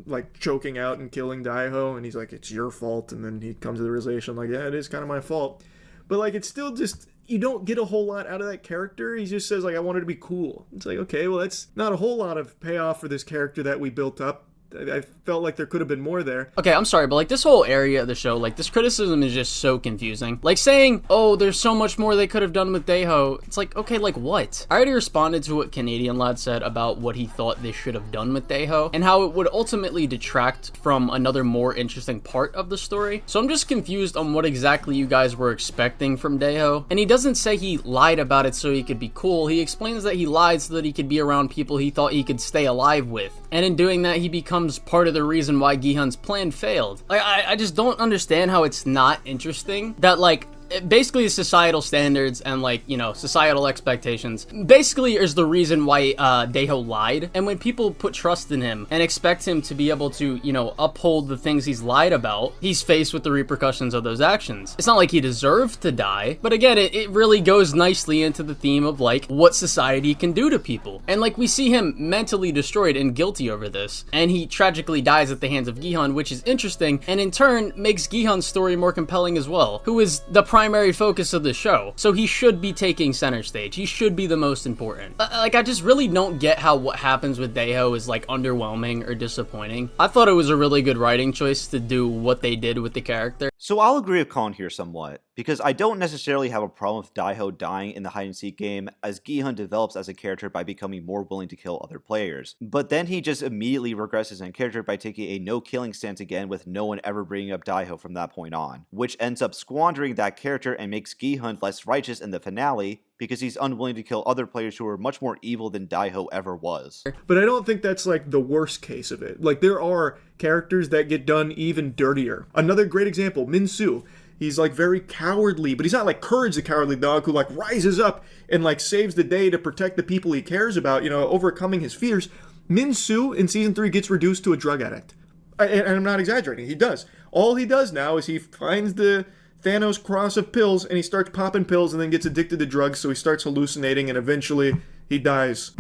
like choking out and killing Daeho, and he's like, it's your fault, and then he comes to the realization like, yeah, it is kind of my fault. But like, it's still just, you don't get a whole lot out of that character. He just says like, I wanted to be cool. It's like, okay, well, that's not a whole lot of payoff for this character that we built up. I felt like there could have been more there. Okay, I'm sorry, but like this whole area of the show, like this criticism is just so confusing. Like saying, oh, there's so much more they could have done with Daeho. It's like, okay, like what? I already responded to what Canadian Lad said about what he thought they should have done with Daeho and how it would ultimately detract from another more interesting part of the story. So I'm just confused on what exactly you guys were expecting from Daeho. And he doesn't say he lied about it so he could be cool. He explains that he lied so that he could be around people he thought he could stay alive with. And in doing that, he becomes part of the reason why Gi-hun's plan failed. Like, I just don't understand how it's not interesting that, like, basically societal standards and like, you know, societal expectations basically is the reason why Daeho lied. And when people put trust in him and expect him to be able to, you know, uphold the things he's lied about, he's faced with the repercussions of those actions. It's not like he deserved to die, but again, it really goes nicely into the theme of like what society can do to people. And like we see him mentally destroyed and guilty over this, and he tragically dies at the hands of Gi-hun, which is interesting and in turn makes Gi-hun's story more compelling as well, who is the prime primary focus of the show, so he should be taking center stage. He should be the most important. Like, I just really don't get how what happens with Daeho is like underwhelming or disappointing. I thought it was a really good writing choice to do what they did with the character. So I'll agree with Colin here somewhat, because I don't necessarily have a problem with Daeho dying in the hide-and-seek game, as Gi-hun develops as a character by becoming more willing to kill other players. But then he just immediately regresses in character by taking a no-killing stance again, with no one ever bringing up Daeho from that point on, which ends up squandering that character and makes Gi-hun less righteous in the finale, because he's unwilling to kill other players who are much more evil than Daeho ever was. But I don't think that's like the worst case of it. Like, there are characters that get done even dirtier. Another great example, Min-soo. He's like very cowardly, but he's not like Courage the Cowardly Dog who like rises up and like saves the day to protect the people he cares about, you know, overcoming his fears. Min-soo in season 3 gets reduced to a drug addict. And I'm not exaggerating, he does. All he does now is he finds the Thanos cross of pills and he starts popping pills and then gets addicted to drugs, so he starts hallucinating and eventually he dies.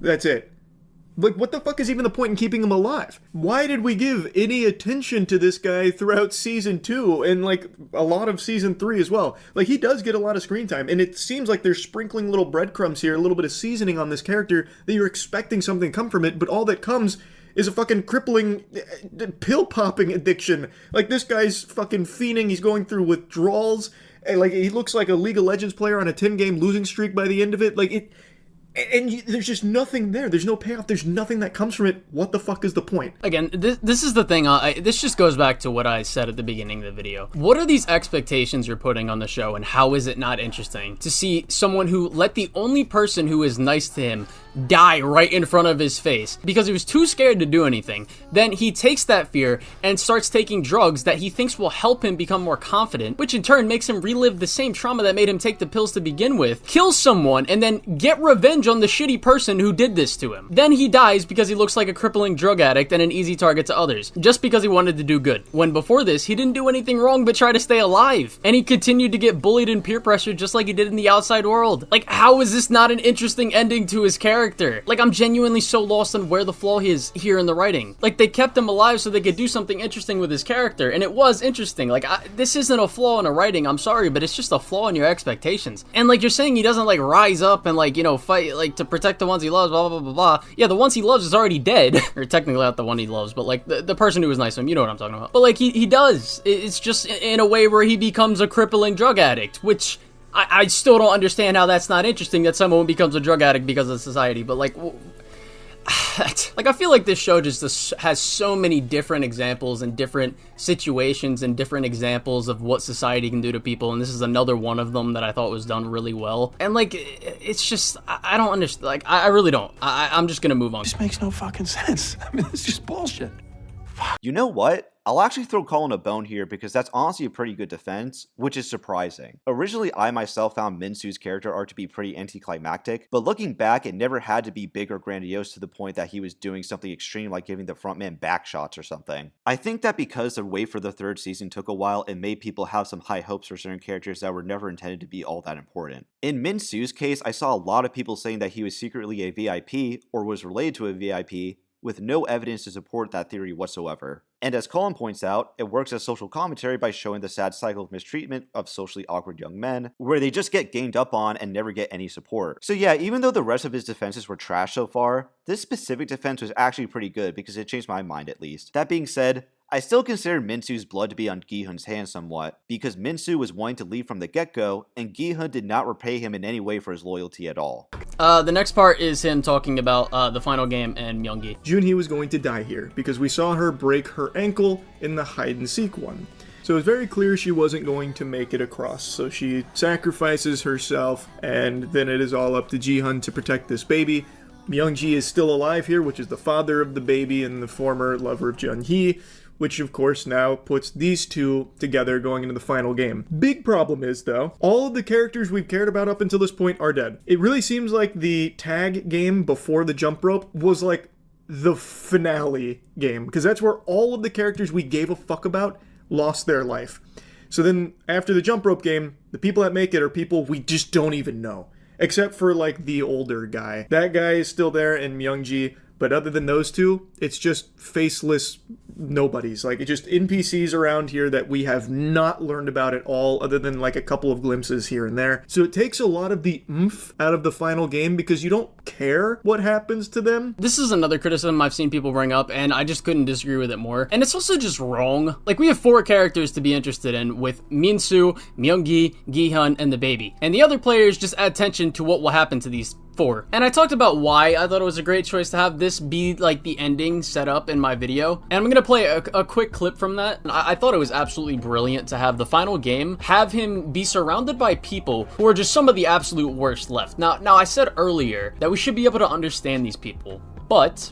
That's it. Like, what the fuck is even the point in keeping him alive? Why did we give any attention to this guy throughout season 2 and like a lot of season 3 as well? Like, he does get a lot of screen time, and it seems like they're sprinkling little breadcrumbs here, a little bit of seasoning on this character that you're expecting something to come from it, but all that comes is a fucking crippling pill popping addiction. Like, this guy's fucking fiending, he's going through withdrawals, and like he looks like a League of Legends player on a 10-game losing streak by the end of it. Like, it. And there's just nothing there. There's no payoff. There's nothing that comes from it. What the fuck is the point? Again, this is the thing. This just goes back to what I said at the beginning of the video. What are these expectations you're putting on the show, and how is it not interesting to see someone who let the only person who is nice to him die right in front of his face because he was too scared to do anything? Then he takes that fear and starts taking drugs that he thinks will help him become more confident, which in turn makes him relive the same trauma that made him take the pills to begin with, kill someone, and then get revenge on the shitty person who did this to him. Then he dies because he looks like a crippling drug addict and an easy target to others, just because he wanted to do good. When before this, he didn't do anything wrong but try to stay alive. And he continued to get bullied and peer pressured just like he did in the outside world. Like, how is this not an interesting ending to his character? Like, I'm genuinely so lost on where the flaw is here in the writing. Like, they kept him alive so they could do something interesting with his character, and it was interesting. Like, this isn't a flaw in the writing, I'm sorry, but it's just a flaw in your expectations. And like, you're saying he doesn't like rise up and like, you know, fight like to protect the ones he loves, blah blah blah blah. Yeah, the ones he loves is already dead. Or technically not the one he loves, but like the person who was nice to him, you know what I'm talking about. But like, he does. It's just in a way where he becomes a crippling drug addict, which I still don't understand how that's not interesting, that someone becomes a drug addict because of society. But like, like, I feel like this show just has so many different examples and different situations and different examples of what society can do to people, and this is another one of them that I thought was done really well. And like, it's just, I don't understand. Like, I really don't. I'm just gonna move on. This makes no fucking sense. I mean, it's just bullshit. You know what? I'll actually throw Colin a bone here, because that's honestly a pretty good defense, which is surprising. Originally, I myself found Min-soo's character arc to be pretty anticlimactic, but looking back, it never had to be big or grandiose to the point that he was doing something extreme like giving the frontman back shots or something. I think that because the wait for the third season took a while, it made people have some high hopes for certain characters that were never intended to be all that important. In Min-soo's case, I saw a lot of people saying that he was secretly a VIP or was related to a VIP, with no evidence to support that theory whatsoever. And as Colin points out, it works as social commentary by showing the sad cycle of mistreatment of socially awkward young men, where they just get ganged up on and never get any support. So yeah, even though the rest of his defenses were trash so far, this specific defense was actually pretty good because it changed my mind at least. That being said, I still consider Min-soo's blood to be on Gi-hun's hands somewhat, because Min-soo was wanting to leave from the get-go, and Gi-hun did not repay him in any way for his loyalty at all. The next part is him talking about the final game and Myung-gi. Junhee was going to die here, because we saw her break her ankle in the hide-and-seek one. So it was very clear she wasn't going to make it across, so she sacrifices herself, and then it is all up to Gi-hun to protect this baby. Myung-gi is still alive here, which is the father of the baby and the former lover of Junhee, which of course now puts these two together going into the final game. Big problem is, though, all of the characters we've cared about up until this point are dead. It really seems like the tag game before the jump rope was like the finale game, because that's where all of the characters we gave a fuck about lost their life. So then after the jump rope game, the people that make it are people we just don't even know. Except for like the older guy. That guy is still there in Myung-gi, But other than those two, it's just faceless nobodies. Like, it's just NPCs around here that we have not learned about at all, other than like a couple of glimpses here and there. So it takes a lot of the oomph out of the final game because you don't care what happens to them. This is another criticism I've seen people bring up, and I just couldn't disagree with it more. And it's also just wrong. Like, we have 4 characters to be interested in, with Minsu, Myung-gi, Gi-hun, and the baby. And the other players just add tension to what will happen to these 4. And I talked about why I thought it was a great choice to have this be like the ending set up in my video. And I'm gonna play a quick clip from that. I thought it was absolutely brilliant to have the final game have him be surrounded by people who are just some of the absolute worst left. Now I said earlier that we should be able to understand these people, but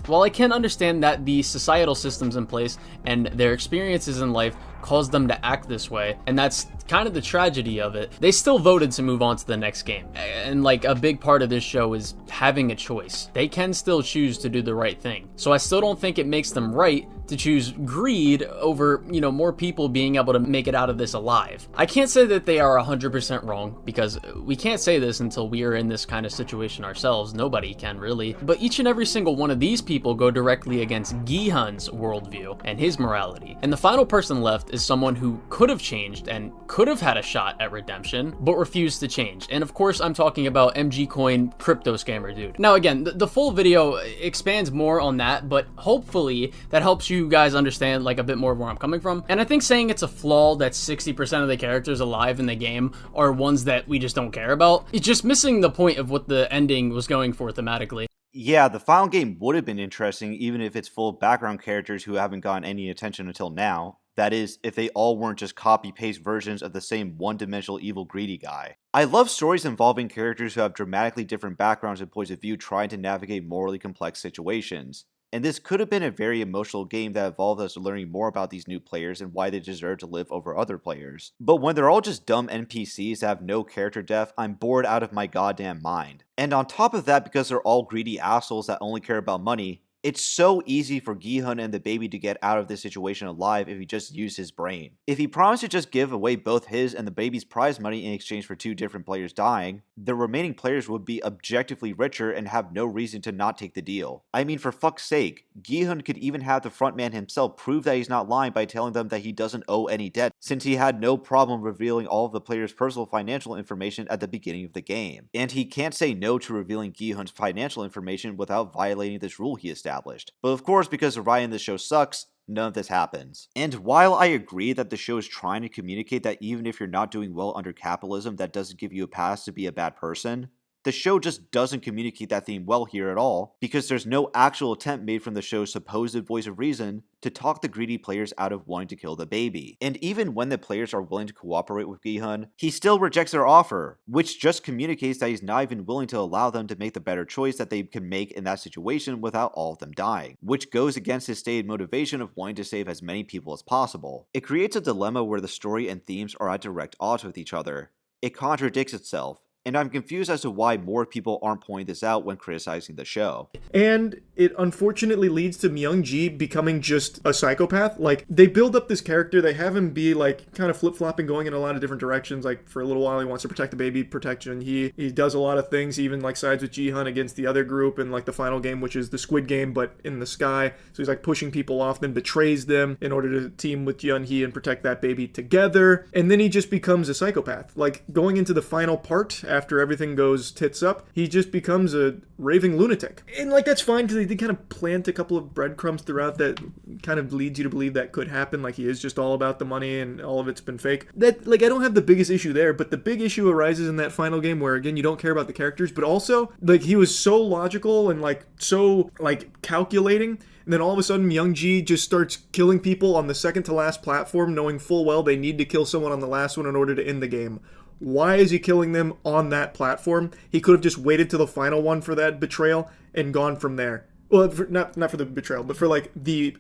while I can understand that the societal systems in place and their experiences in life caused them to act this way, and that's kind of the tragedy of it, they still voted to move on to the next game. And like, a big part of this show is having a choice. They can still choose to do the right thing. So I still don't think it makes them right to choose greed over, more people being able to make it out of this alive. I can't say that they are 100% wrong, because we can't say this until we are in this kind of situation ourselves. Nobody can really. But each and every single one of these people go directly against Gi-hun's worldview and his morality. And the final person left is someone who could have changed and could have had a shot at redemption, but refused to change. And of course, I'm talking about MG Coin crypto scammer dude. Now again, the full video expands more on that, but hopefully that helps you guys understand like a bit more of where I'm coming from. And I think saying it's a flaw that 60% of the characters alive in the game are ones that we just don't care about, it's just missing the point of what the ending was going for thematically. Yeah, the final game would have been interesting even if it's full of background characters who haven't gotten any attention until now. That is, if they all weren't just copy-paste versions of the same one-dimensional evil greedy guy. I love stories involving characters who have dramatically different backgrounds and points of view trying to navigate morally complex situations. And this could have been a very emotional game that involved us learning more about these new players and why they deserve to live over other players. But when they're all just dumb NPCs that have no character depth, I'm bored out of my goddamn mind. And on top of that, because they're all greedy assholes that only care about money, it's so easy for Gi-hun and the baby to get out of this situation alive if he just used his brain. If he promised to just give away both his and the baby's prize money in exchange for 2 different players dying, the remaining players would be objectively richer and have no reason to not take the deal. I mean, for fuck's sake, Gi-hun could even have the frontman himself prove that he's not lying by telling them that he doesn't owe any debt, since he had no problem revealing all of the players' personal financial information at the beginning of the game. And he can't say no to revealing Gi-hun's financial information without violating this rule he established. But of course, because the writing in this show sucks, none of this happens. And while I agree that the show is trying to communicate that even if you're not doing well under capitalism, that doesn't give you a pass to be a bad person, the show just doesn't communicate that theme well here at all, because there's no actual attempt made from the show's supposed voice of reason to talk the greedy players out of wanting to kill the baby. And even when the players are willing to cooperate with Gi-hun, he still rejects their offer, which just communicates that he's not even willing to allow them to make the better choice that they can make in that situation without all of them dying, which goes against his stated motivation of wanting to save as many people as possible. It creates a dilemma where the story and themes are at direct odds with each other. It contradicts itself, and I'm confused as to why more people aren't pointing this out when criticizing the show. And it unfortunately leads to Myung-ji becoming just a psychopath. Like, they build up this character, they have him be like kind of flip-flopping, going in a lot of different directions. Like, for a little while he wants to protect the baby protection. He does a lot of things, he even like sides with Gi-hun against the other group in like the final game, which is the Squid Game but in the sky. So he's like pushing people off, then betrays them in order to team with Yeon-hee and protect that baby together. And then he just becomes a psychopath. Like, going into the final part, after everything goes tits up, he just becomes a raving lunatic. And like, that's fine because they did kind of plant a couple of breadcrumbs throughout that kind of leads you to believe that could happen. Like, he is just all about the money and all of it's been fake. That, like, I don't have the biggest issue there, but the big issue arises in that final game where, again, you don't care about the characters, but also, like, he was so logical and like so like calculating. And then all of a sudden, Myung-ji just starts killing people on the second to last platform, knowing full well they need to kill someone on the last one in order to end the game. Why is he killing them on that platform? He could have just waited till the final one for that betrayal and gone from there. Well, not for the betrayal, but for like the,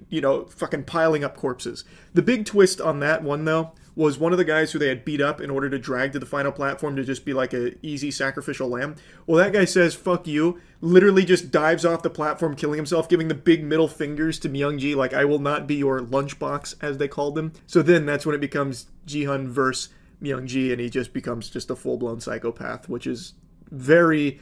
fucking piling up corpses. The big twist on that one, though, was one of the guys who they had beat up in order to drag to the final platform to just be like a easy sacrificial lamb. Well, that guy says, fuck you, literally just dives off the platform, killing himself, giving the big middle fingers to Myung-ji, like, I will not be your lunchbox, as they called him. So then that's when it becomes Gi-hun versus Myung-ji, and he just becomes just a full-blown psychopath, which is very,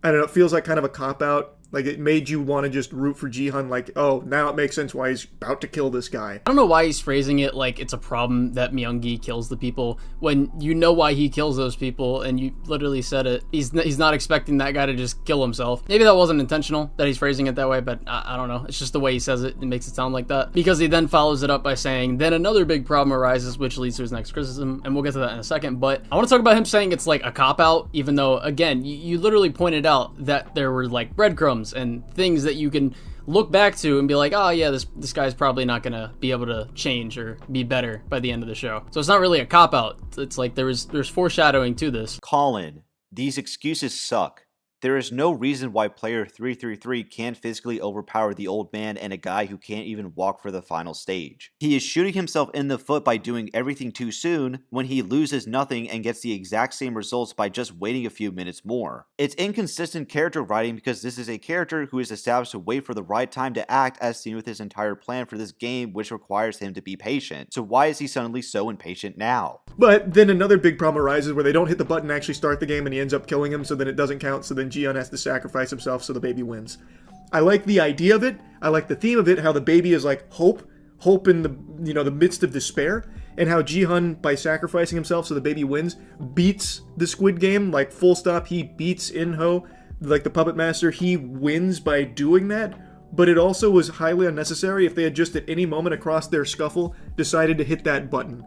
I don't know, it feels like kind of a cop-out Like, it made you want to just root for Ji-hun, like, oh, now it makes sense why he's about to kill this guy. I don't know why he's phrasing it like it's a problem that Myung-gi kills the people when you know why he kills those people, and you literally said it. He's not expecting that guy to just kill himself. Maybe that wasn't intentional that he's phrasing it that way, but I don't know. It's just the way he says it. It makes it sound like that. Because he then follows it up by saying, then another big problem arises, which leads to his next criticism, and we'll get to that in a second. But I want to talk about him saying it's like a cop-out, even though, again, you literally pointed out that there were like breadcrumbs and things that you can look back to and be like, oh yeah, this guy's probably not gonna be able to change or be better by the end of the show. So it's not really a cop-out. It's like there's foreshadowing to this. Colin, these excuses suck. There is no reason why player 333 can't physically overpower the old man and a guy who can't even walk for the final stage. He is shooting himself in the foot by doing everything too soon when he loses nothing and gets the exact same results by just waiting a few minutes more. It's inconsistent character writing because this is a character who is established to wait for the right time to act, as seen with his entire plan for this game, which requires him to be patient. So why is he suddenly so impatient now? But then another big problem arises where they don't hit the button to actually start the game and he ends up killing him, so then it doesn't count, so then Ji-hun has to sacrifice himself so the baby wins. I like the idea of it. I like the theme of it, how the baby is like hope in the, you know, the midst of despair, and how Ji-hun, by sacrificing himself so the baby wins, beats the Squid Game, like full stop. He beats In-ho, like the puppet master. He wins by doing that. But it also was highly unnecessary if they had just at any moment across their scuffle decided to hit that button.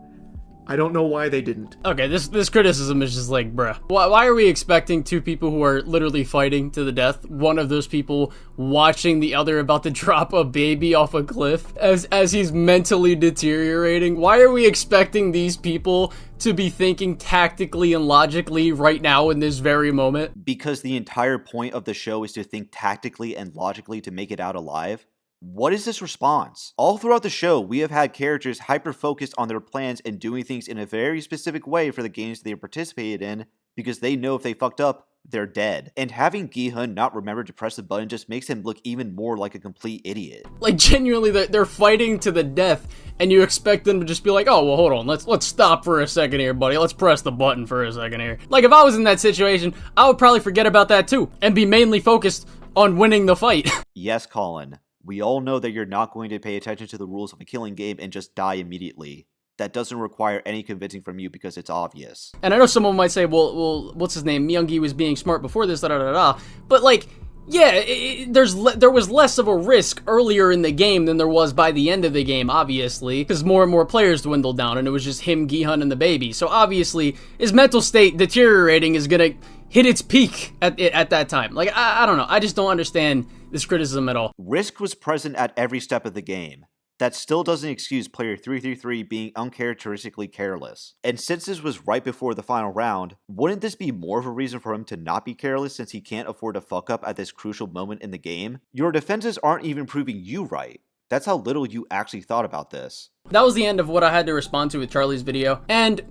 I don't know why they didn't. Okay, this criticism is just like, bruh. Why are we expecting two people who are literally fighting to the death, one of those people watching the other about to drop a baby off a cliff as he's mentally deteriorating? Why are we expecting these people to be thinking tactically and logically right now in this very moment? Because the entire point of the show is to think tactically and logically to make it out alive. What is this response? All throughout the show, we have had characters hyper-focused on their plans and doing things in a very specific way for the games they participated in because they know if they fucked up, they're dead. And having Gi-hun not remember to press the button just makes him look even more like a complete idiot. Like, genuinely, they're fighting to the death, and you expect them to just be like, oh, well, hold on, let's stop for a second here, buddy. Let's press the button for a second here. Like, if I was in that situation, I would probably forget about that too, and be mainly focused on winning the fight. Yes, Colin. We all know that you're not going to pay attention to the rules of a killing game and just die immediately. That doesn't require any convincing from you because it's obvious. And I know someone might say, well, what's his name? Myung-gi was being smart before this, da-da-da-da. But, like, yeah, there was less of a risk earlier in the game than there was by the end of the game, obviously, because more and more players dwindled down, and it was just him, Gi-hun, and the baby. So, obviously, his mental state deteriorating is gonna hit its peak at that time. Like, I don't know. I just don't understand this criticism at all. Risk was present at every step of the game. That still doesn't excuse player 333 being uncharacteristically careless. And since this was right before the final round, wouldn't this be more of a reason for him to not be careless since he can't afford to fuck up at this crucial moment in the game? Your defenses aren't even proving you right. That's how little you actually thought about this. That was the end of what I had to respond to with Charlie's video. And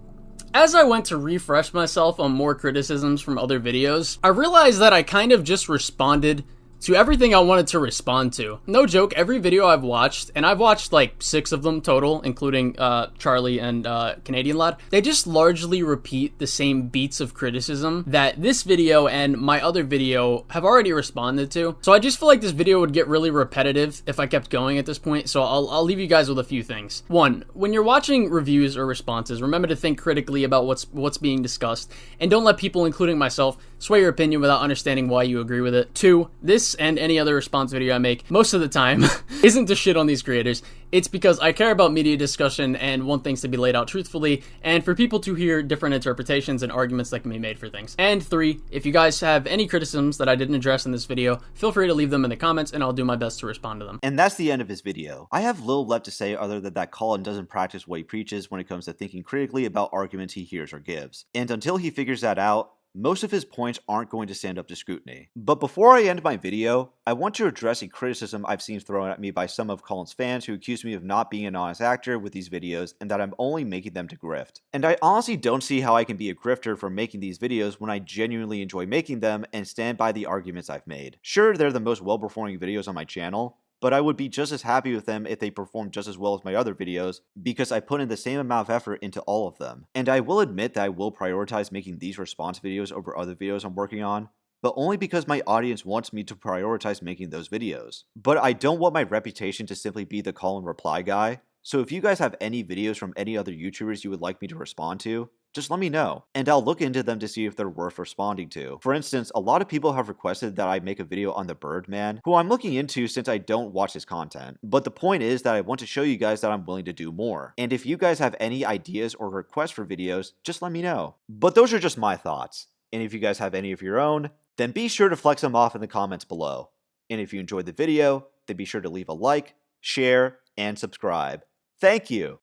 as I went to refresh myself on more criticisms from other videos, I realized that I kind of just responded to everything I wanted to respond to. No joke, every video I've watched, and I've watched like 6 of them total, including Charlie and Canadian Lad, they just largely repeat the same beats of criticism that this video and my other video have already responded to. So I just feel like this video would get really repetitive if I kept going at this point, so I'll leave you guys with a few things. 1, when you're watching reviews or responses, remember to think critically about what's being discussed, and don't let people, including myself, sway your opinion without understanding why you agree with it. 2, this and any other response video I make, most of the time, isn't to shit on these creators. It's because I care about media discussion and want things to be laid out truthfully, and for people to hear different interpretations and arguments that can be made for things. And 3, if you guys have any criticisms that I didn't address in this video, feel free to leave them in the comments and I'll do my best to respond to them. And that's the end of his video. I have little left to say other than that Colin doesn't practice what he preaches when it comes to thinking critically about arguments he hears or gives. And until he figures that out, most of his points aren't going to stand up to scrutiny. But before I end my video, I want to address a criticism I've seen thrown at me by some of Colin's fans who accuse me of not being an honest actor with these videos and that I'm only making them to grift. And I honestly don't see how I can be a grifter for making these videos when I genuinely enjoy making them and stand by the arguments I've made. Sure, they're the most well-performing videos on my channel, but I would be just as happy with them if they performed just as well as my other videos because I put in the same amount of effort into all of them. And I will admit that I will prioritize making these response videos over other videos I'm working on, but only because my audience wants me to prioritize making those videos. But I don't want my reputation to simply be the call and reply guy, so if you guys have any videos from any other YouTubers you would like me to respond to, just let me know, and I'll look into them to see if they're worth responding to. For instance, a lot of people have requested that I make a video on the Birdman, who I'm looking into since I don't watch his content. But the point is that I want to show you guys that I'm willing to do more. And if you guys have any ideas or requests for videos, just let me know. But those are just my thoughts. And if you guys have any of your own, then be sure to flex them off in the comments below. And if you enjoyed the video, then be sure to leave a like, share, and subscribe. Thank you!